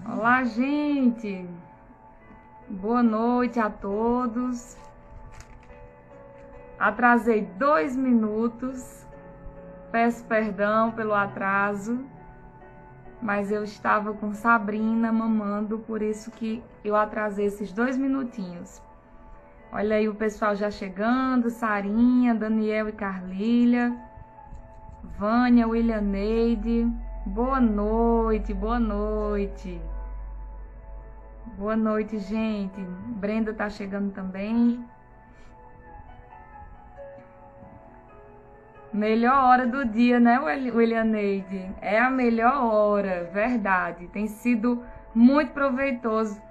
Olá, gente! Boa noite a todos. Atrasei 2 minutos. Peço perdão pelo atraso, mas eu estava com Sabrina mamando, por isso que eu atrasei esses 2 minutinhos. Olha aí o pessoal já chegando, Sarinha, Daniel e Carlília, Vânia, Willianeide. Boa noite, boa noite. Boa noite, gente. Brenda tá chegando também. Melhor hora do dia, né, Willianeide? É a melhor hora, verdade. Tem sido muito proveitoso.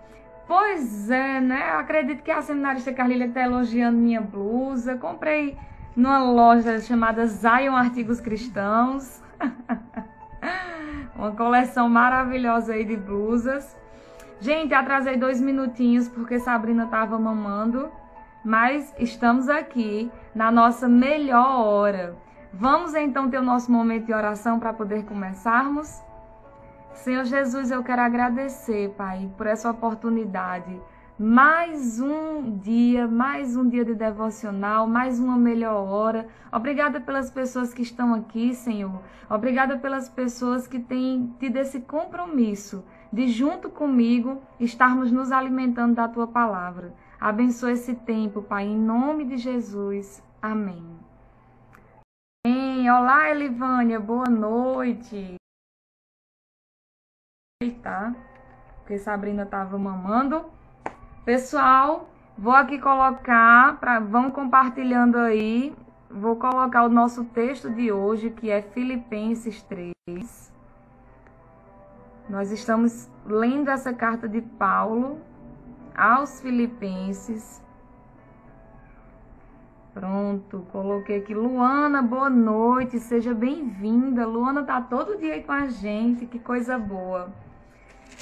Pois é, né? Eu acredito que a seminarista Carlília está elogiando minha blusa. Comprei numa loja chamada Zion Artigos Cristãos. Uma coleção maravilhosa aí de blusas. Gente, atrasei 2 minutinhos porque Sabrina estava mamando, mas estamos aqui na nossa melhor hora. Vamos então ter o nosso momento de oração para poder começarmos? Senhor Jesus, eu quero agradecer, Pai, por essa oportunidade. Mais um dia de devocional, mais uma melhor hora. Obrigada pelas pessoas que estão aqui, Senhor. Obrigada pelas pessoas que têm tido esse compromisso de, junto comigo, estarmos nos alimentando da Tua palavra. Abençoa esse tempo, Pai, em nome de Jesus. Amém. Olá, Elivânia, boa noite. Tá? Porque Sabrina estava mamando. Pessoal, vou aqui colocar, vão compartilhando aí, vou colocar o nosso texto de hoje, que é Filipenses 3. Nós estamos lendo essa carta de Paulo aos Filipenses. Pronto, coloquei aqui. Luana, boa noite, seja bem-vinda. Luana tá todo dia aí com a gente, que coisa boa.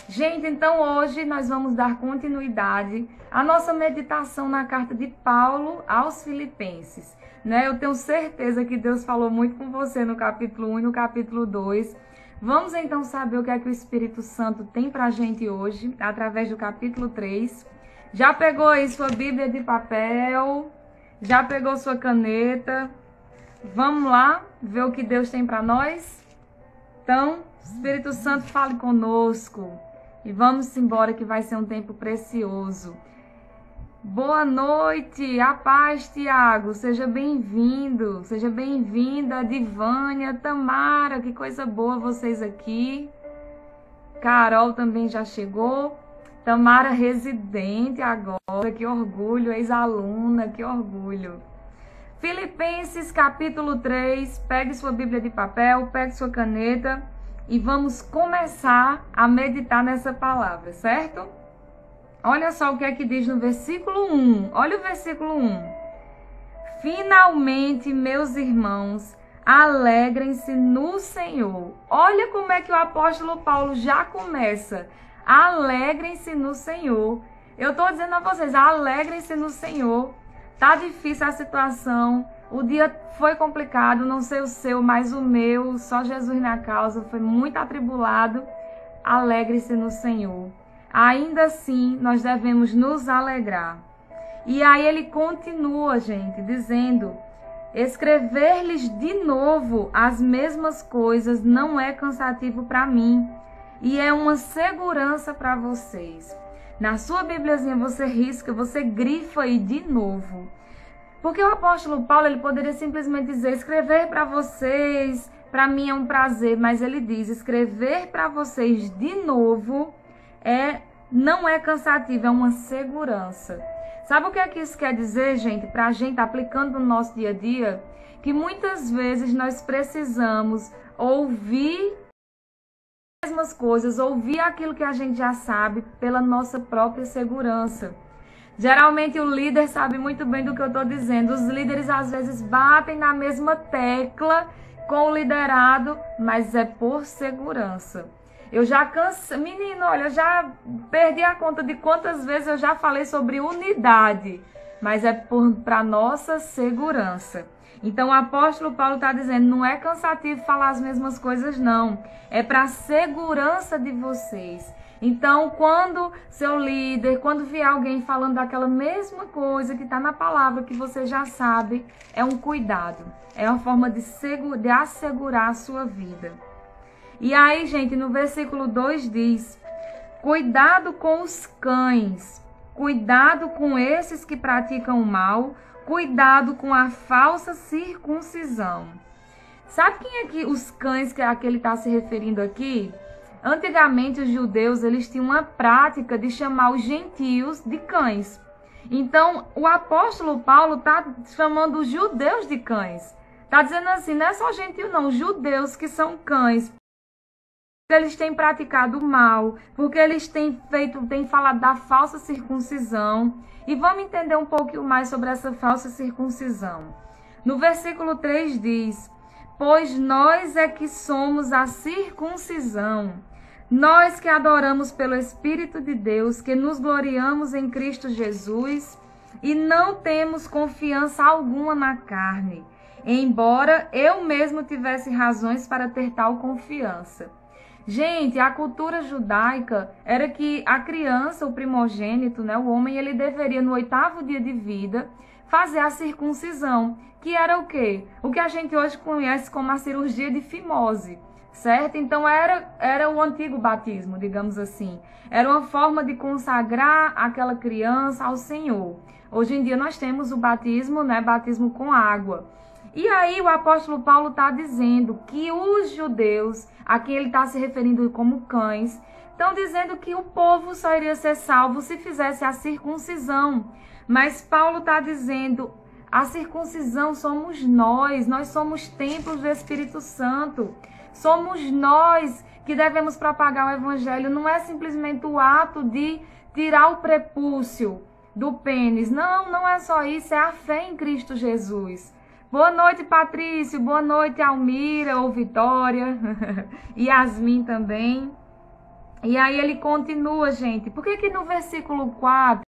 Gente, então hoje nós vamos dar continuidade à nossa meditação na carta de Paulo aos Filipenses. Né? Eu tenho certeza que Deus falou muito com você no capítulo 1 e no capítulo 2. Vamos então saber o que é que o Espírito Santo tem pra gente hoje, através do capítulo 3. Já pegou aí sua Bíblia de papel? Já pegou sua caneta? Vamos lá ver o que Deus tem para nós? Então, Espírito Santo, fale conosco. E vamos embora que vai ser um tempo precioso. Boa noite, a paz, Tiago. Seja bem-vindo, seja bem-vinda, Divânia, Tamara, que coisa boa vocês aqui. Carol também já chegou. Tamara residente agora, que orgulho, ex-aluna, que orgulho. Filipenses capítulo 3, pegue sua Bíblia de papel, pegue sua caneta e vamos começar a meditar nessa palavra, certo? Olha só o que é que diz no versículo 1, olha o versículo 1. Finalmente, meus irmãos, alegrem-se no Senhor. Olha como é que o apóstolo Paulo já começa. Alegrem-se no Senhor. Eu estou dizendo a vocês, alegrem-se no Senhor. Tá difícil a situação, o dia foi complicado, não sei o seu, mas o meu, só Jesus na causa, foi muito atribulado. Alegre-se no Senhor. Ainda assim, nós devemos nos alegrar. E aí ele continua, gente, dizendo: escrever-lhes de novo as mesmas coisas não é cansativo para mim. E é uma segurança para vocês. Na sua Bíbliazinha você risca, você grifa aí de novo. Porque o apóstolo Paulo, ele poderia simplesmente dizer, escrever para vocês, para mim é um prazer. Mas ele diz, escrever para vocês de novo não é cansativo, é uma segurança. Sabe o que é que isso quer dizer, gente? Para a gente aplicando no nosso dia a dia, que muitas vezes nós precisamos ouvir as mesmas coisas, ouvir aquilo que a gente já sabe pela nossa própria segurança. Geralmente o líder sabe muito bem do que eu estou dizendo. Os líderes às vezes batem na mesma tecla com o liderado, mas é por segurança. Eu já cansei, menino, olha, eu já perdi a conta de quantas vezes eu já falei sobre unidade. mas é para nossa segurança. Então o apóstolo Paulo está dizendo, não é cansativo falar as mesmas coisas não, é para a segurança de vocês. Então quando seu líder, quando vier alguém falando daquela mesma coisa que está na palavra que você já sabe, é um cuidado, é uma forma de assegurar a sua vida. E aí, gente, no versículo 2 diz, cuidado com os cães, cuidado com esses que praticam o mal, cuidado com a falsa circuncisão. Sabe quem é que os cães que ele está se referindo aqui? Antigamente os judeus eles tinham uma prática de chamar os gentios de cães. Então o apóstolo Paulo está chamando os judeus de cães. Está dizendo assim, não é só gentio não, os judeus que são cães. Eles têm praticado mal, porque eles têm falado da falsa circuncisão. E vamos entender um pouquinho mais sobre essa falsa circuncisão. No versículo 3 diz, pois nós é que somos a circuncisão, nós que adoramos pelo Espírito de Deus, que nos gloriamos em Cristo Jesus e não temos confiança alguma na carne, embora eu mesmo tivesse razões para ter tal confiança. Gente, a cultura judaica era que a criança, o primogênito, né, o homem, ele deveria no 8º dia de vida fazer a circuncisão, que era o quê? O que a gente hoje conhece como a cirurgia de fimose, certo? Então era o antigo batismo, digamos assim. Era uma forma de consagrar aquela criança ao Senhor. Hoje em dia nós temos o batismo, né, batismo com água. E aí o apóstolo Paulo está dizendo que os judeus, a quem ele está se referindo como cães, estão dizendo que o povo só iria ser salvo se fizesse a circuncisão. Mas Paulo está dizendo, a circuncisão somos nós somos templos do Espírito Santo. Somos nós que devemos propagar o evangelho, não é simplesmente o ato de tirar o prepúcio do pênis. Não, não é só isso, é a fé em Cristo Jesus. Boa noite, Patrício. Boa noite, Almira ou Vitória. Yasmin também. E aí ele continua, gente. Por que no versículo 4,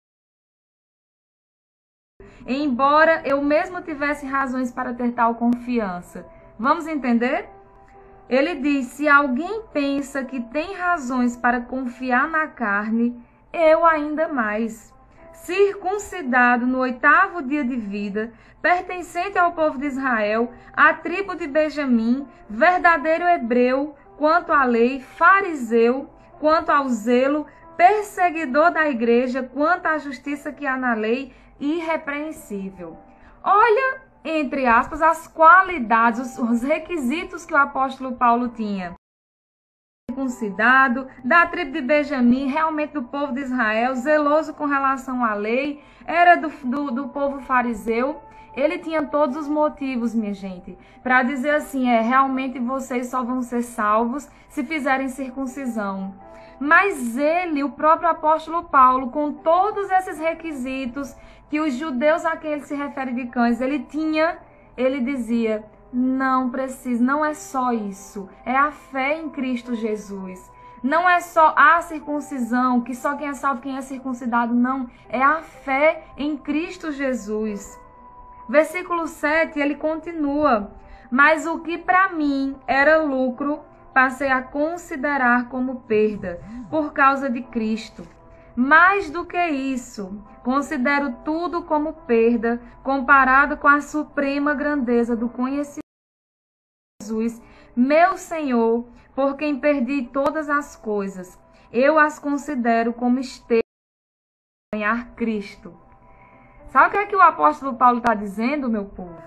embora eu mesmo tivesse razões para ter tal confiança? Vamos entender? Ele diz, se alguém pensa que tem razões para confiar na carne, eu ainda mais. Circuncidado no 8º dia de vida, pertencente ao povo de Israel, à tribo de Benjamim, verdadeiro hebreu quanto à lei, fariseu quanto ao zelo, perseguidor da igreja quanto à justiça que há na lei, irrepreensível. Olha, entre aspas, as qualidades, os requisitos que o apóstolo Paulo tinha. Circuncidado, da tribo de Benjamim, realmente do povo de Israel, zeloso com relação à lei, era do povo fariseu. Ele tinha todos os motivos, minha gente, para dizer assim, realmente vocês só vão ser salvos se fizerem circuncisão. Mas ele, o próprio apóstolo Paulo, com todos esses requisitos que os judeus a quem ele se refere de cães, ele dizia, não precisa, não é só isso, é a fé em Cristo Jesus. Não é só a circuncisão, que só quem é salvo, quem é circuncidado, não. É a fé em Cristo Jesus. Versículo 7, ele continua. Mas o que para mim era lucro, passei a considerar como perda, por causa de Cristo. Mais do que isso, considero tudo como perda, comparado com a suprema grandeza do conhecimento de Jesus, meu Senhor, por quem perdi todas as coisas. Eu as considero como esteio para ganhar Cristo. Sabe o que é que o apóstolo Paulo está dizendo, meu povo?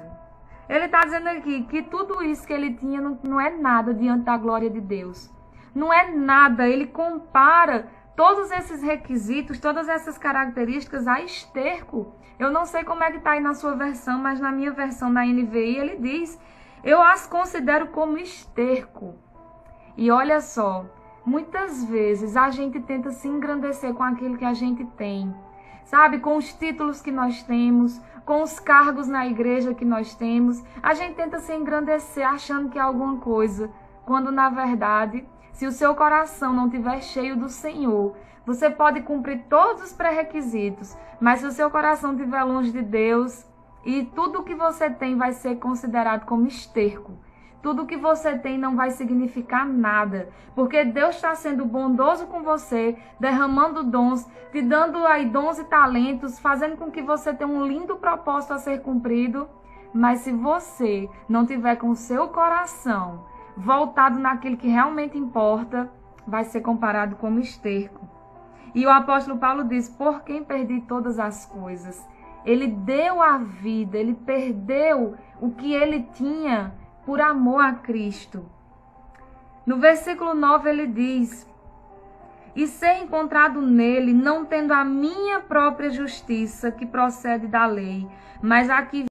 Ele está dizendo aqui que tudo isso que ele tinha não é nada diante da glória de Deus. Não é nada. Ele compara todos esses requisitos, todas essas características a esterco. Eu não sei como é que está aí na sua versão, mas na minha versão, na NVI, ele diz, eu as considero como esterco. E olha só, muitas vezes a gente tenta se engrandecer com aquilo que a gente tem. Sabe, com os títulos que nós temos, com os cargos na igreja que nós temos, a gente tenta se engrandecer achando que é alguma coisa. quando na verdade, se o seu coração não estiver cheio do Senhor, você pode cumprir todos os pré-requisitos, mas se o seu coração estiver longe de Deus, e tudo que você tem vai ser considerado como esterco. Tudo que você tem não vai significar nada, porque Deus está sendo bondoso com você, derramando dons, te dando aí dons e talentos, fazendo com que você tenha um lindo propósito a ser cumprido. Mas se você não tiver com o seu coração voltado naquilo que realmente importa, vai ser comparado como esterco. E o apóstolo Paulo diz: por quem perdi todas as coisas? Ele deu a vida, ele perdeu o que ele tinha por amor a Cristo. No versículo 9 ele diz: e ser encontrado nele, não tendo a minha própria justiça que procede da lei, mas a que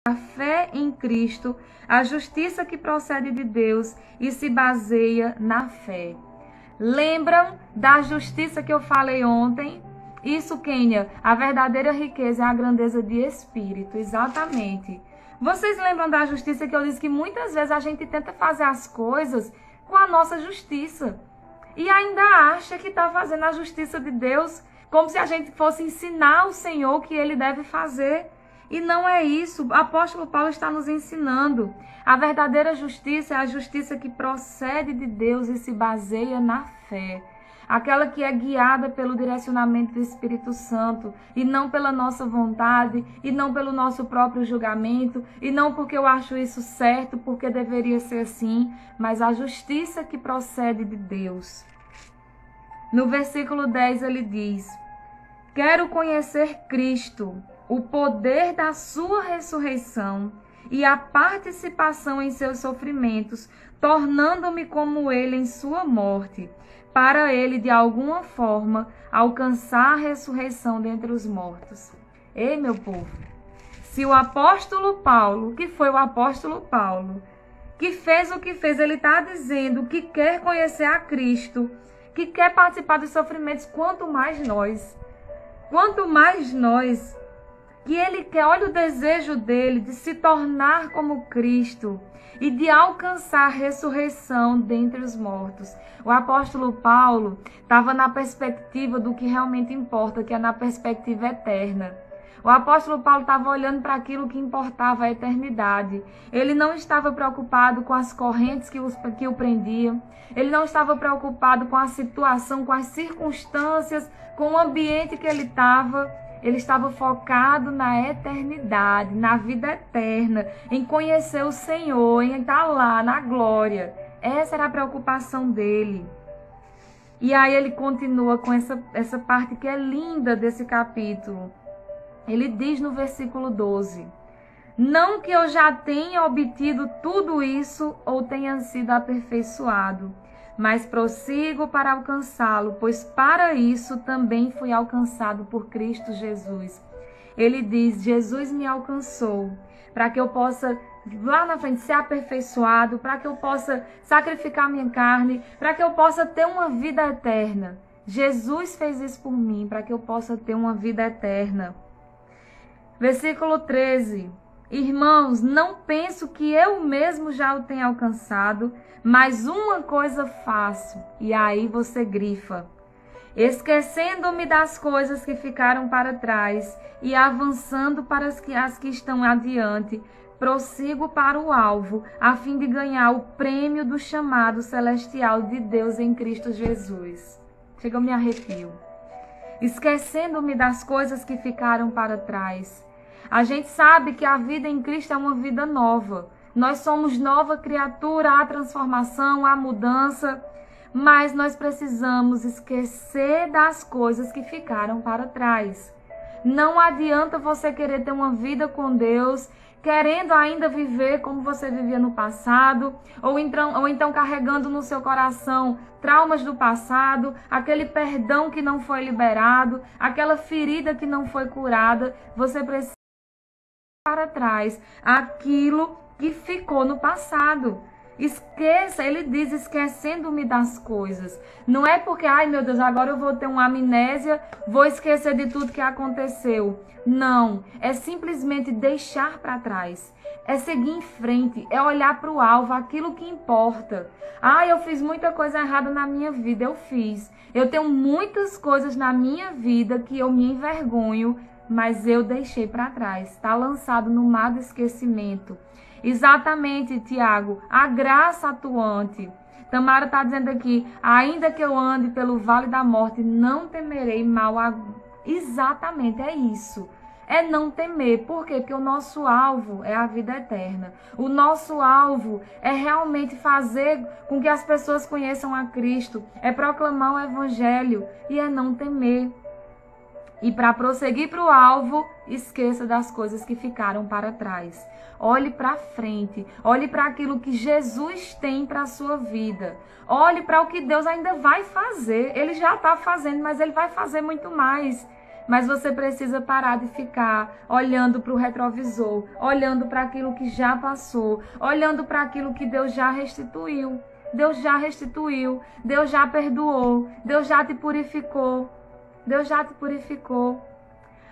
a fé em Cristo, a justiça que procede de Deus e se baseia na fé. Lembram da justiça que eu falei ontem? Isso, Kênia, a verdadeira riqueza é a grandeza de espírito, exatamente. Vocês lembram da justiça que eu disse que muitas vezes a gente tenta fazer as coisas com a nossa justiça e ainda acha que está fazendo a justiça de Deus, como se a gente fosse ensinar ao Senhor o que Ele deve fazer. E não é isso. O apóstolo Paulo está nos ensinando. A verdadeira justiça é a justiça que procede de Deus e se baseia na fé. Aquela que é guiada pelo direcionamento do Espírito Santo, e não pela nossa vontade, e não pelo nosso próprio julgamento, e não porque eu acho isso certo, porque deveria ser assim, mas a justiça que procede de Deus. No versículo 10 ele diz: quero conhecer Cristo, o poder da sua ressurreição e a participação em seus sofrimentos, tornando-me como ele em sua morte, para ele, de alguma forma, alcançar a ressurreição dentre os mortos. Ei, meu povo, se o apóstolo Paulo, que foi o apóstolo Paulo, que fez o que fez, ele está dizendo que quer conhecer a Cristo, que quer participar dos sofrimentos, quanto mais nós, que ele quer, olha o desejo dele de se tornar como Cristo e de alcançar a ressurreição dentre os mortos. O apóstolo Paulo estava na perspectiva do que realmente importa, que é na perspectiva eterna. O apóstolo Paulo estava olhando para aquilo que importava, a eternidade. Ele não estava preocupado com as correntes que o prendiam. Ele não estava preocupado com a situação, com as circunstâncias, com o ambiente que ele estava. Ele estava focado na eternidade, na vida eterna, em conhecer o Senhor, em estar lá na glória. Essa era a preocupação dele. E aí ele continua com essa parte que é linda desse capítulo. Ele diz no versículo 12: não que eu já tenha obtido tudo isso ou tenha sido aperfeiçoado, mas prossigo para alcançá-lo, pois para isso também fui alcançado por Cristo Jesus. Ele diz: Jesus me alcançou para que eu possa lá na frente ser aperfeiçoado, para que eu possa sacrificar minha carne, para que eu possa ter uma vida eterna. Jesus fez isso por mim, para que eu possa ter uma vida eterna. Versículo 13. Irmãos, não penso que eu mesmo já o tenha alcançado, mas uma coisa faço, e aí você grifa: esquecendo-me das coisas que ficaram para trás e avançando para as que estão adiante, prossigo para o alvo, a fim de ganhar o prêmio do chamado celestial de Deus em Cristo Jesus. Chega, eu me arrepio. Esquecendo-me das coisas que ficaram para trás. A gente sabe que a vida em Cristo é uma vida nova. Nós somos nova criatura, há transformação, há mudança, mas nós precisamos esquecer das coisas que ficaram para trás. Não adianta você querer ter uma vida com Deus, querendo ainda viver como você vivia no passado, ou então carregando no seu coração traumas do passado, aquele perdão que não foi liberado, aquela ferida que não foi curada. Você precisa para trás aquilo que ficou no passado. Esqueça, ele diz, esquecendo-me das coisas. Não é porque, ai meu Deus, agora eu vou ter uma amnésia, vou esquecer de tudo que aconteceu. Não, é simplesmente deixar para trás. É seguir em frente, é olhar para o alvo, aquilo que importa. Ah, eu fiz muita coisa errada na minha vida, eu fiz. Eu tenho muitas coisas na minha vida que eu me envergonho, mas eu deixei para trás. Está lançado no mar do esquecimento. Exatamente, Tiago, a graça atuante. Tamara está dizendo aqui, ainda que eu ande pelo vale da morte, não temerei mal. Exatamente, é isso. É não temer. Por quê? Porque o nosso alvo é a vida eterna. O nosso alvo é realmente fazer com que as pessoas conheçam a Cristo. É proclamar o Evangelho e é não temer. E para prosseguir para o alvo, esqueça das coisas que ficaram para trás. Olhe para frente. Olhe para aquilo que Jesus tem para a sua vida. Olhe para o que Deus ainda vai fazer. Ele já está fazendo, mas Ele vai fazer muito mais. Mas você precisa parar de ficar olhando para o retrovisor, olhando para aquilo que já passou, olhando para aquilo que Deus já restituiu. Deus já restituiu, Deus já perdoou, Deus já te purificou. Deus já te purificou.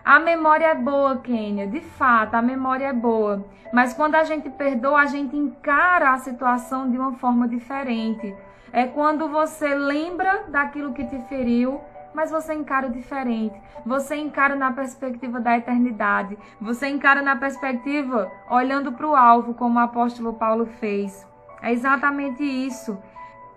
A memória é boa, Kênia. De fato, a memória é boa. Mas quando a gente perdoa, a gente encara a situação de uma forma diferente. É quando você lembra daquilo que te feriu, mas você encara diferente. Você encara na perspectiva da eternidade. Você encara na perspectiva olhando para o alvo, como o apóstolo Paulo fez. É exatamente isso.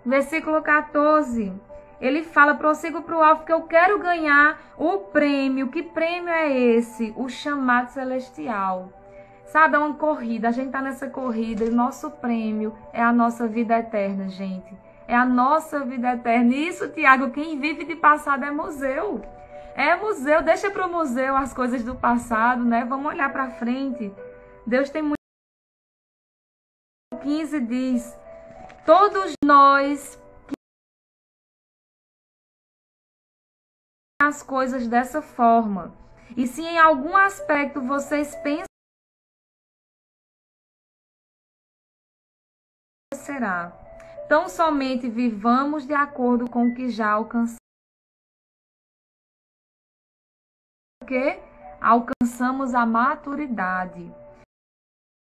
Versículo 14. Ele fala, prossigo para o alvo, porque eu quero ganhar o prêmio. Que prêmio é esse? O chamado celestial. Sabe, é uma corrida. A gente está nessa corrida e o nosso prêmio é a nossa vida eterna, gente. É a nossa vida eterna. E isso, Tiago, quem vive de passado é museu. É museu. Deixa para o museu as coisas do passado, né? Vamos olhar para frente. Deus tem muito. 15 diz, todos nós as coisas dessa forma. E se em algum aspecto vocês pensam, será. Tão somente vivamos de acordo com o que já alcançamos. Porque alcançamos a maturidade.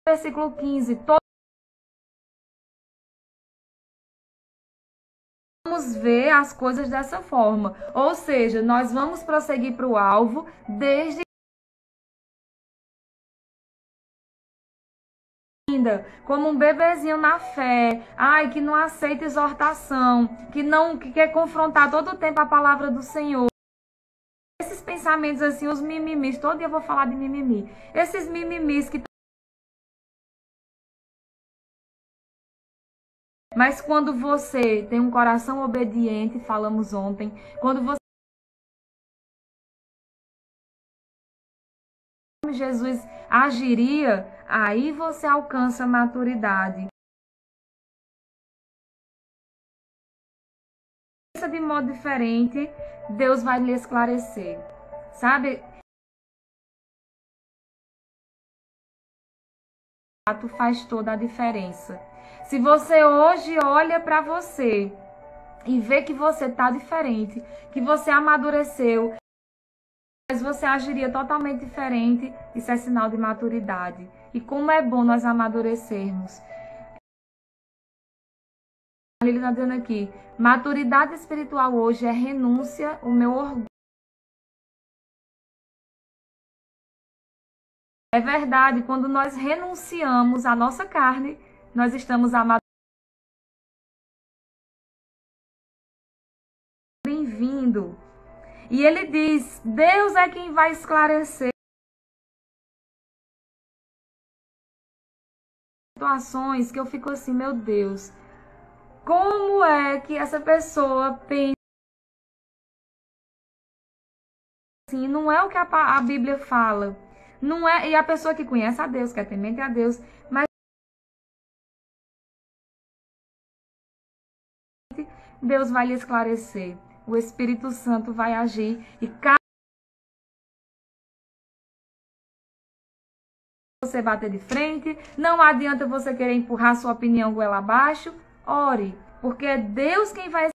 Versículo 15. Vamos ver as coisas dessa forma. Ou seja, nós vamos prosseguir para o alvo desde ainda como um bebezinho na fé, ai, que não aceita exortação, que quer confrontar todo o tempo a palavra do Senhor. Esses pensamentos assim, os mimimis, todo dia eu vou falar de mimimi. Esses mimimis que mas quando você tem um coração obediente, falamos ontem, quando você Jesus agiria, aí você alcança a maturidade. Pensa de modo diferente, Deus vai lhe esclarecer. Sabe? Faz toda a diferença. Se você hoje olha para você e vê que você está diferente, que você amadureceu, mas você agiria totalmente diferente, isso é sinal de maturidade. E como é bom nós amadurecermos. Ele está dizendo aqui, maturidade espiritual hoje é renúncia, o meu orgulho. É verdade, quando nós renunciamos à nossa carne, nós estamos amadurecendo. Bem-vindo. E ele diz, Deus é quem vai esclarecer situações que eu fico assim, meu Deus, como é que essa pessoa pensa assim, não é o que a Bíblia fala. Não é, e a pessoa que conhece a Deus, que é temente a Deus, mas Deus vai lhe esclarecer. O Espírito Santo vai agir e você bater de frente, não adianta você querer empurrar sua opinião goela abaixo. Ore, porque é Deus quem vai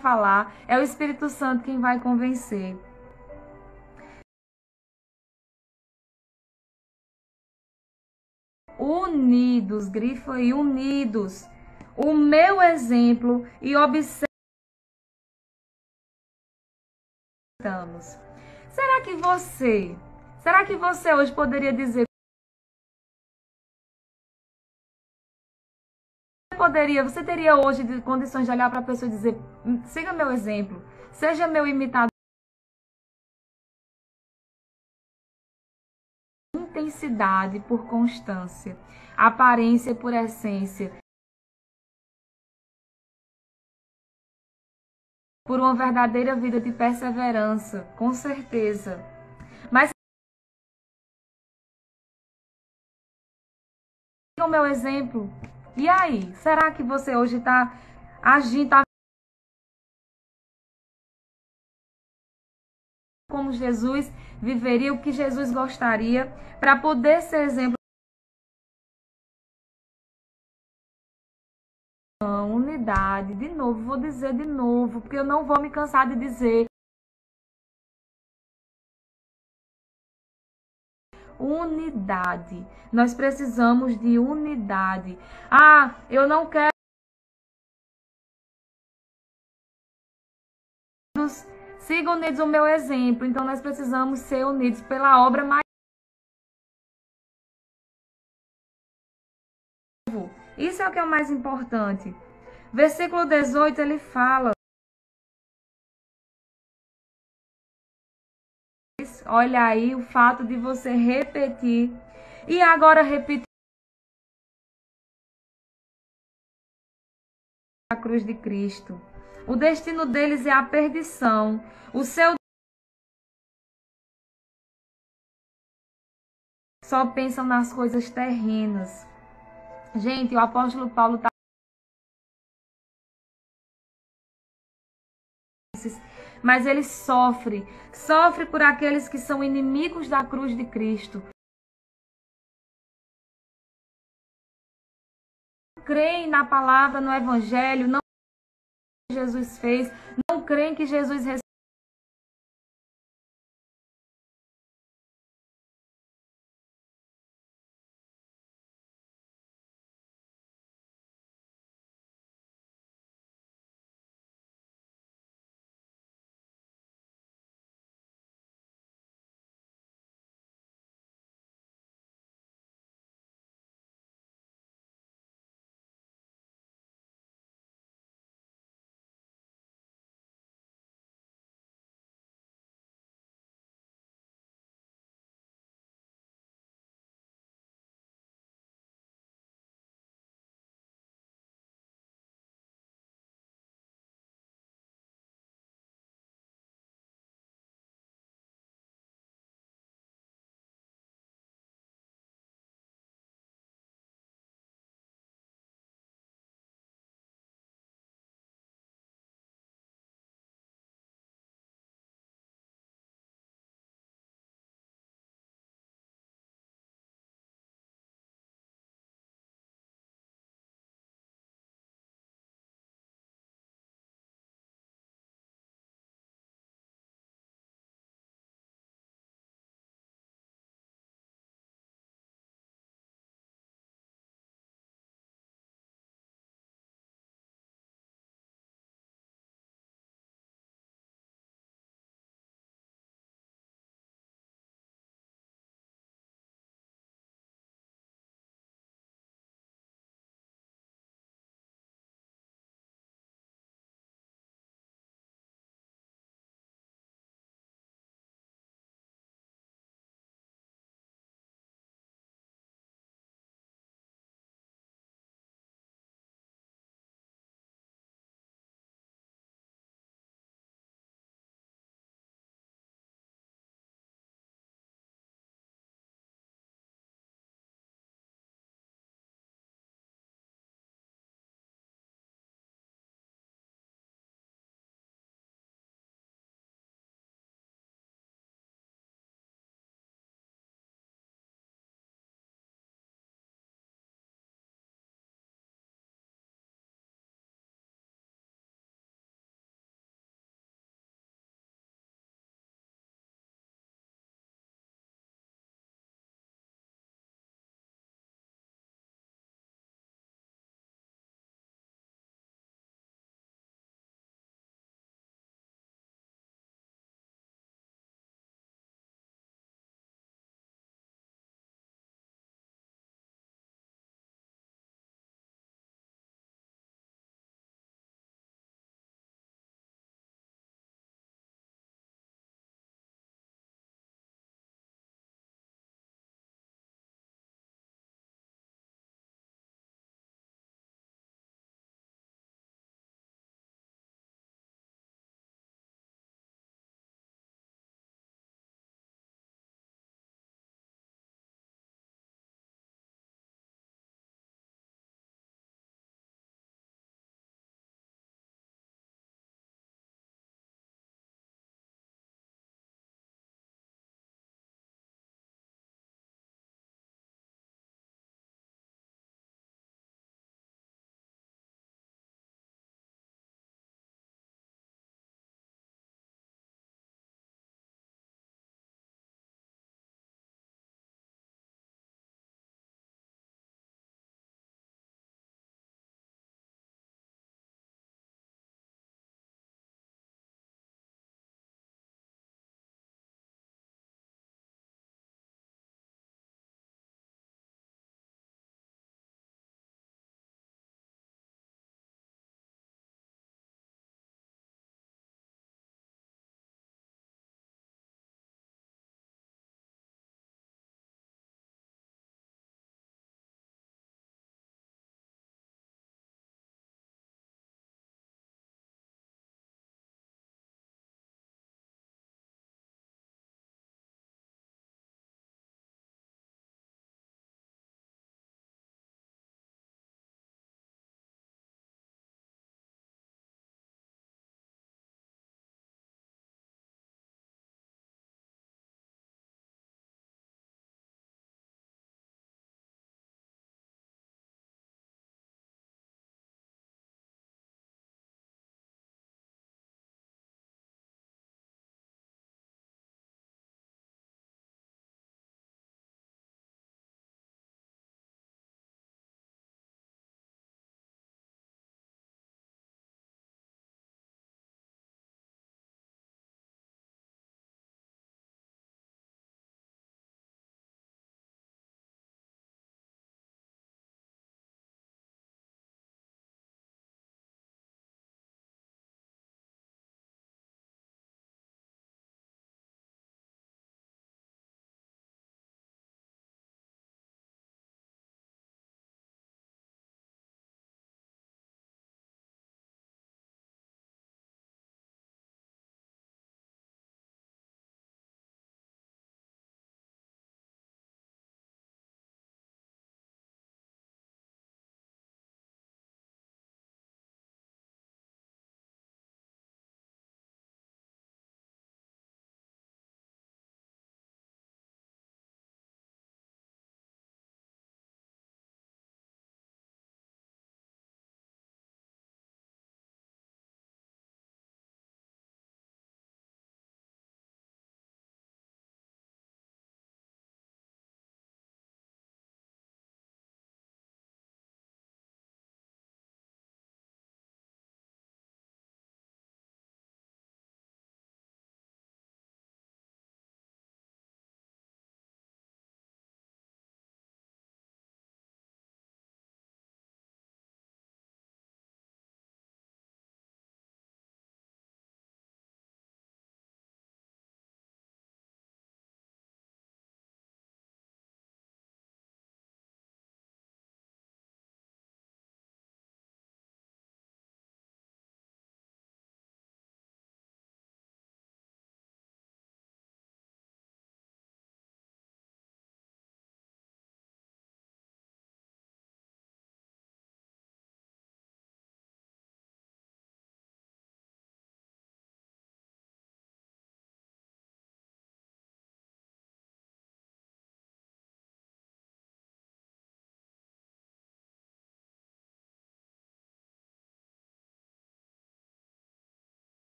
falar, é o Espírito Santo quem vai convencer. Unidos, grifa aí, unidos. O meu exemplo e observamos. Será que você hoje poderia dizer, você teria hoje condições de olhar para a pessoa e dizer, siga meu exemplo, seja meu imitador? Intensidade por constância, aparência por essência, por uma verdadeira vida de perseverança, com certeza. Mas o meu exemplo, e aí? Será que você hoje está agindo, como Jesus viveria, o que Jesus gostaria, para poder ser exemplo? Unidade, de novo, vou dizer de novo, porque eu não vou me cansar de dizer. Unidade. Nós precisamos de unidade. Ah, eu não quero sigam unidos o meu exemplo. Então nós precisamos ser unidos pela obra mais. Isso é o que é o mais importante. Versículo 18, ele fala. Olha aí o fato de você repetir. E agora repetir a cruz de Cristo. O destino deles é a perdição. O seu só pensam nas coisas terrenas. Gente, o apóstolo Paulo está. Mas ele sofre por aqueles que são inimigos da cruz de Cristo. Não creem na palavra, no evangelho, não creem que Jesus fez, não creem que Jesus